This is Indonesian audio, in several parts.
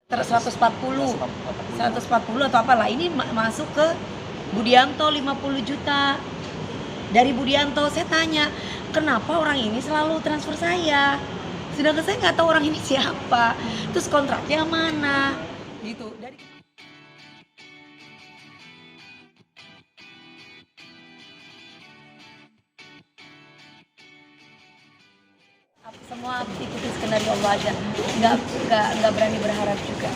140 atau apalah, ini masuk ke Budianto 50 juta. Dari Budianto saya tanya, kenapa orang ini selalu transfer saya, sedangkan saya nggak tahu orang ini siapa, terus kontraknya mana gitu. Semua ikuti skenario Allah aja, nggak berani berharap juga.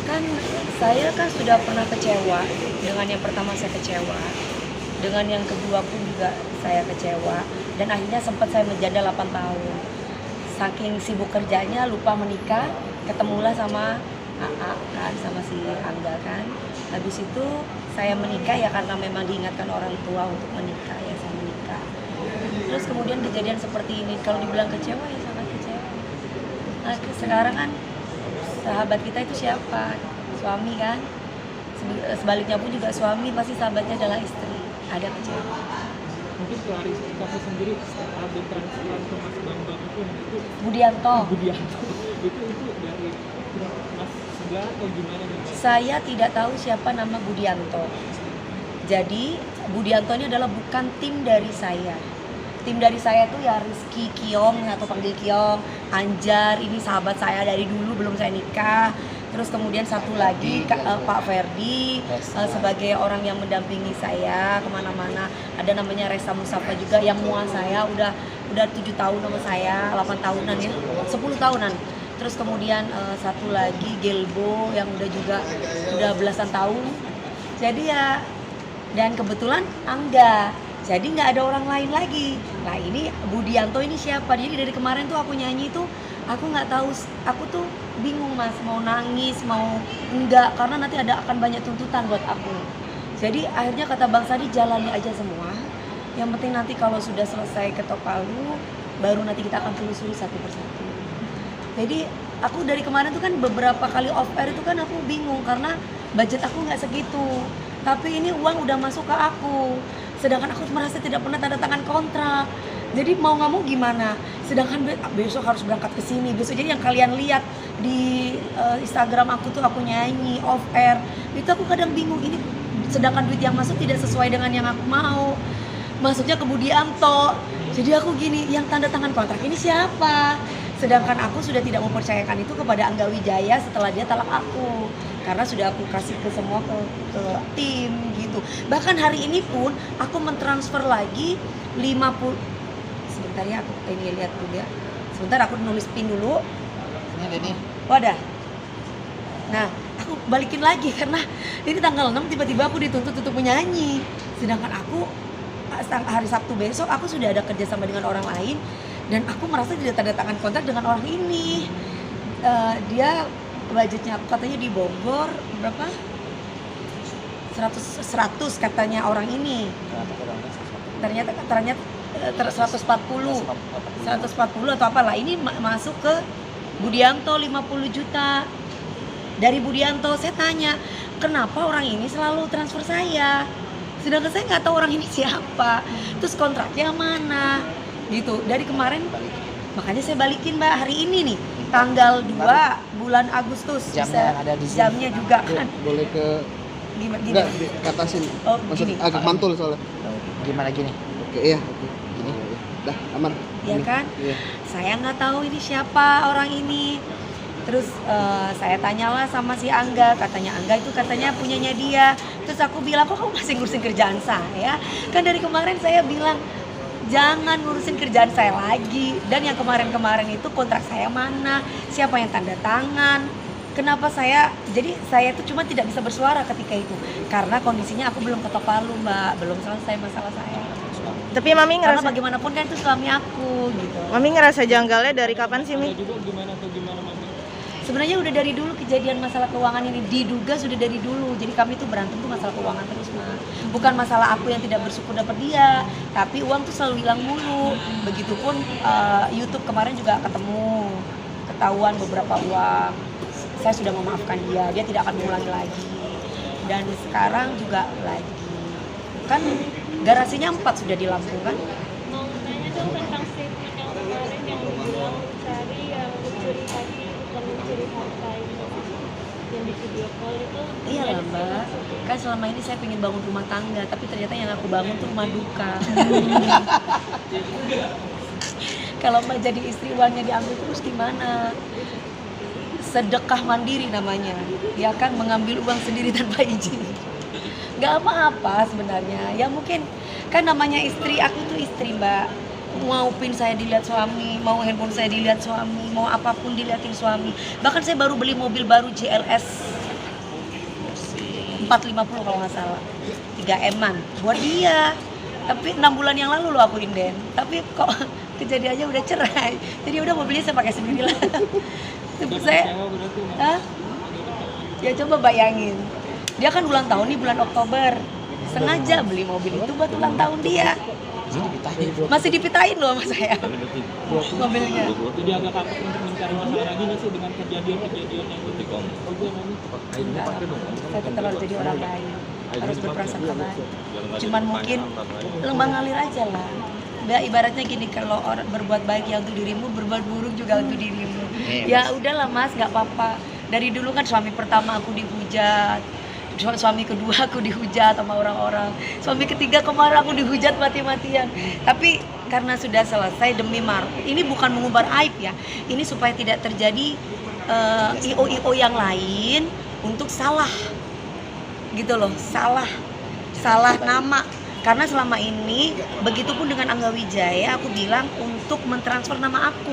Kan saya kan sudah pernah kecewa dengan yang pertama, saya kecewa dengan yang kedua pun juga saya kecewa, dan akhirnya sempat saya menjanda 8 tahun saking sibuk kerjanya lupa menikah. Ketemulah sama AA kan, sama si Angga kan. Habis itu saya menikah ya karena memang diingatkan orang tua untuk menikah, ya saya menikah. Terus kemudian kejadian seperti ini, kalau dibilang kecewa ya sangat kecewa. Nah, sekarang kan sahabat kita itu siapa? Suami kan. Sebaliknya pun juga suami pasti sahabatnya adalah istri. Ada kecewa. Mungkin klarifikasi sendiri update transferan ke Mas Bambang itu Budianto. itu dari Mas sebelah atau gimana? Saya tidak tahu siapa nama Budianto. Jadi Budianto ini adalah bukan tim dari saya. Tim dari saya tuh ya Rizky Kiong atau panggil Kiong, Anjar, ini sahabat saya dari dulu belum saya nikah. Terus kemudian satu lagi Pak Ferdi sebagai orang yang mendampingi saya kemana-mana. Ada namanya Resa Musafa juga yang mual saya udah 7 tahun sama saya, 8 tahunan ya, 10 tahunan. Terus kemudian satu lagi Gelbo yang udah belasan tahun. Jadi ya, dan kebetulan Angga. Jadi nggak ada orang lain lagi. Nah ini Budianto ini siapa? Jadi dari kemarin tuh aku nyanyi tuh aku nggak tahu, aku tuh bingung Mas, mau nangis mau enggak, karena nanti akan banyak tuntutan buat aku. Jadi akhirnya kata Bang Sadi, jalani aja semua. Yang penting nanti kalau sudah selesai ketok palu, baru nanti kita akan telusuri satu persatu. Jadi aku dari kemarin tuh kan beberapa kali off air itu kan aku bingung karena budget aku nggak segitu. Tapi ini uang udah masuk ke aku, sedangkan aku merasa tidak pernah tanda tangan kontrak. Jadi mau nggak mau gimana? Sedangkan besok harus berangkat ke sini. Besok jadi yang kalian lihat di Instagram aku tuh aku nyanyi off air. Itu aku kadang bingung, ini sedangkan duit yang masuk tidak sesuai dengan yang aku mau. Masuknya ke Budianto. Jadi aku gini, yang tanda tangan kontrak ini siapa? Sedangkan aku sudah tidak mempercayakan itu kepada Angga Wijaya setelah dia talak aku. Karena sudah aku kasih ke semua ke tim gitu. Bahkan hari ini pun aku mentransfer lagi 50. Sebentar ya, aku ini lihat juga. Sebentar aku nulis pin dulu. Ini ada nih. Wadah. Nah, aku balikin lagi karena ini tanggal 6 tiba-tiba aku dituntut untuk menyanyi. Sedangkan aku hari Sabtu besok aku sudah ada kerja sama dengan orang lain dan aku merasa tidak tanda tangan kontrak dengan orang ini. Dia budgetnya aku katanya di Bogor berapa? 100 katanya orang ini. Ternyata 140 atau apalah, ini masuk ke Budianto 50 juta. Dari Budianto saya tanya, kenapa orang ini selalu transfer saya, sedangkan saya nggak tahu orang ini siapa, terus kontraknya mana gitu. Dari kemarin makanya saya balikin Mbak hari ini nih tanggal 2 bulan Agustus. Jamnya bisa ada di sini. jamnya juga kan. Boleh ke Gimana enggak di atasin. Oh, Maksud gini. agak mantul soalnya. Gimana gini? Oke, iya. Gini. Dah aman. Ya kan? Iya. Saya nggak tahu ini siapa orang ini. Terus saya tanyalah sama si Angga, katanya Angga itu katanya punyanya dia. Terus aku bilang, kok kamu masih ngurusin kerjaan saya? Kan dari kemarin saya bilang jangan ngurusin kerjaan saya lagi. Dan yang kemarin-kemarin itu kontrak saya mana? Siapa yang tanda tangan? Kenapa saya tuh cuma tidak bisa bersuara ketika itu karena kondisinya aku belum ketok palu Mbak, belum selesai masalah saya. Tapi Mami Karena ngerasa, bagaimanapun kan itu suami aku gitu. Mami ngerasa janggalnya dari kapan sih, Mi? Ada juga gimana Mami? Sebenarnya udah dari dulu kejadian masalah keuangan ini, diduga sudah dari dulu. Jadi kami tuh berantem tuh masalah keuangan terus Mas. Bukan masalah aku yang tidak bersyukur dapat dia, tapi uang tuh selalu hilang mulu. Begitupun YouTube kemarin juga ketahuan beberapa uang. Saya sudah memaafkan dia tidak akan mengulangi lagi. Dan sekarang juga lagi. Kan garasinya 4 sudah di Lampung kan? di video call itu Iya lah mbak, kan selama ini saya pengen bangun rumah tangga, tapi ternyata yang aku bangun tuh rumah duka. Kalau mbak jadi istri uangnya diambil terus gimana? Sedekah mandiri namanya, ya kan, mengambil uang sendiri tanpa izin. Gak apa-apa sebenarnya, ya mungkin kan namanya istri, aku tuh istri mbak. Mau pin saya dilihat suami, mau handphone saya dilihat suami, mau apapun dilihatin suami. Bahkan saya baru beli mobil baru GLS 450 kalau nggak salah, 3M-an buat dia. Tapi 6 bulan yang lalu loh aku inden. Tapi kok kejadiannya udah cerai. Jadi udah mobilnya saya pakai sendiri lah. Saya, kecewa berarti Mas. hah? Ya coba bayangin. Dia kan ulang tahun nih bulan Oktober. Sengaja beli mobil itu buat ulang tahun dia. Masih dipitain loh sama saya mobilnya. Jadi agak kapok untuk mencari masalah lagi nggak sih dengan kejadian-kejadian yang itu? Enggak lah, saya tetap harus jadi orang baik, harus berprasangka baik. Cuman mungkin lembang ngalir aja lah. Ya, ibaratnya gini, kalau orang berbuat baik ya untuk dirimu, berbuat buruk juga untuk dirimu. Ya udahlah mas, nggak apa-apa. Dari dulu kan suami pertama aku dihujat, suami kedua aku dihujat sama orang-orang, suami ketiga kemarin aku dihujat mati-matian. Tapi karena sudah selesai demi ini bukan mengumbar aib ya, ini supaya tidak terjadi IO yang lain untuk salah gitu loh, salah nama. Karena selama ini begitupun dengan Angga Wijaya, aku bilang untuk mentransfer nama aku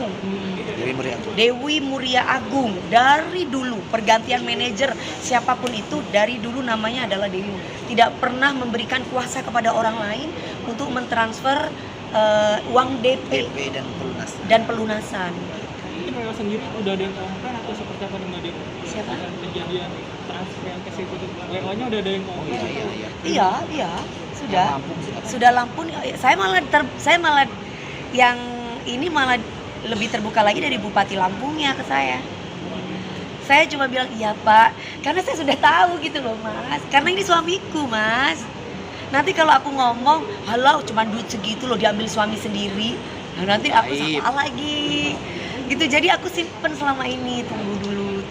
Dewi Muria Agung. Dari dulu pergantian manajer siapapun itu, dari dulu namanya adalah Dewi. Tidak pernah memberikan kuasa kepada orang lain untuk mentransfer uang DP dan pelunasan. Ini Melo sendiri udah ada yang ngomongkan atau seperti apa nih Mbak Dewi? Siapa? Dengan kejadian transfer yang ke situ, WO-nya udah ada yang ngomongkan? Iya, sudah Lampung. Saya malah yang ini malah lebih terbuka lagi dari Bupati Lampungnya ke saya. Saya cuma bilang iya Pak, karena saya sudah tahu gitu loh Mas. Karena ini suamiku Mas. Nanti kalau aku ngomong, halau cuma duit segitu loh diambil suami sendiri, nah, nanti aku salah lagi. Gitu, jadi aku simpen selama ini, tunggu dulu,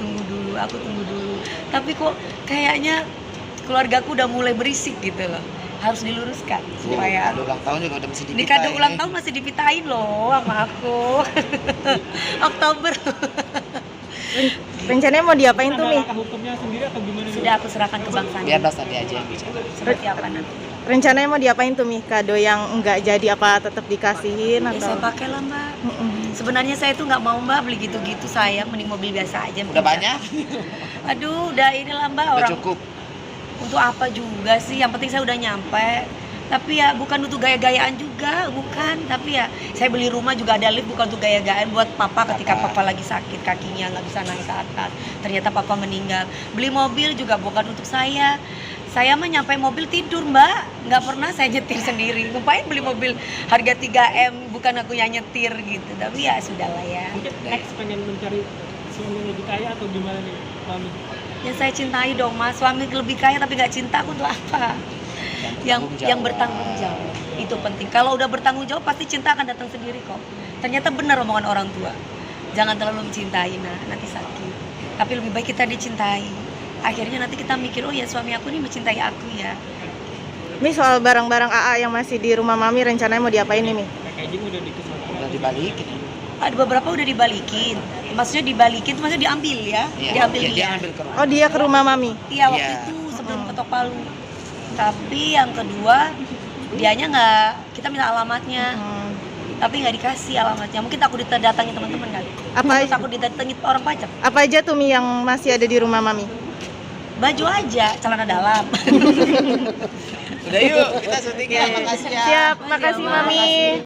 aku tunggu dulu. Tapi kok kayaknya keluargaku udah mulai berisik gitu loh. Harus diluruskan supaya kado ulang tahun juga udah mesti di dipitain. kado ulang tahun masih dipitain loh sama aku. Oktober. Rencananya mau diapain tuh Mi? Langkah hukumnya sendiri atau gimana? Sudah aku serahkan ke Bang Sandi. Biar Mas tadi aja yang bicara. Seperti apa nanti? Rencananya mau diapain tuh Mi? Kado yang enggak jadi apa tetap dikasihin Ya saya atau? pakai lah Mbak. Sebenarnya saya tuh nggak mau Mbak beli gitu-gitu, saya mending mobil biasa aja. Udah banyak? Aduh, udah inilah Mbak, Udah orang cukup. untuk apa juga sih, yang penting saya udah nyampe. Tapi ya bukan untuk gaya-gayaan juga, bukan. Tapi ya saya beli rumah juga ada lift, bukan untuk gaya-gayaan, buat papa ketika papa lagi sakit kakinya nggak bisa naik ke atas, ternyata papa meninggal. Beli mobil juga bukan untuk saya mah nyampe mobil tidur Mbak, nggak pernah saya nyetir sendiri. Ngapain beli mobil harga 3M, bukan aku yang nyetir gitu. Tapi ya sudahlah ya. Mungkin next pengen mencari suami yang lebih kaya atau gimana nih Mami? Ya saya cintai dong Mas, suami lebih kaya tapi nggak cinta aku untuk apa? Yang bertanggung jawab itu penting. Kalau udah bertanggung jawab pasti cinta akan datang sendiri kok. Ternyata benar omongan orang tua, jangan terlalu mencintai, nah nanti sakit. Tapi lebih baik kita dicintai. Akhirnya nanti kita mikir, oh ya suami aku ini mencintai aku ya. Mi, soal barang-barang AA yang masih di rumah Mami rencananya mau diapain nih Mi? Packaging udah dikesana. Udah dibalikin. Ada beberapa udah dibalikin. Maksudnya dibalikin, maksudnya diambil ya. Diambil Dia dia. ambil ke rumah. Oh dia ke rumah Mami? Iya waktu Iya. itu sebelum ketok Palu. Tapi yang kedua dianya nggak, kita minta alamatnya, tapi nggak dikasih alamatnya. Mungkin takut didatangi teman-teman kali. Apa aja? Takut didatangi orang pajak. Apa aja tuh Mi yang masih ada di rumah Mami? Baju aja, celana dalam. Udah yuk, kita syuting ya. Makasih ya. Siap, makasih Mami.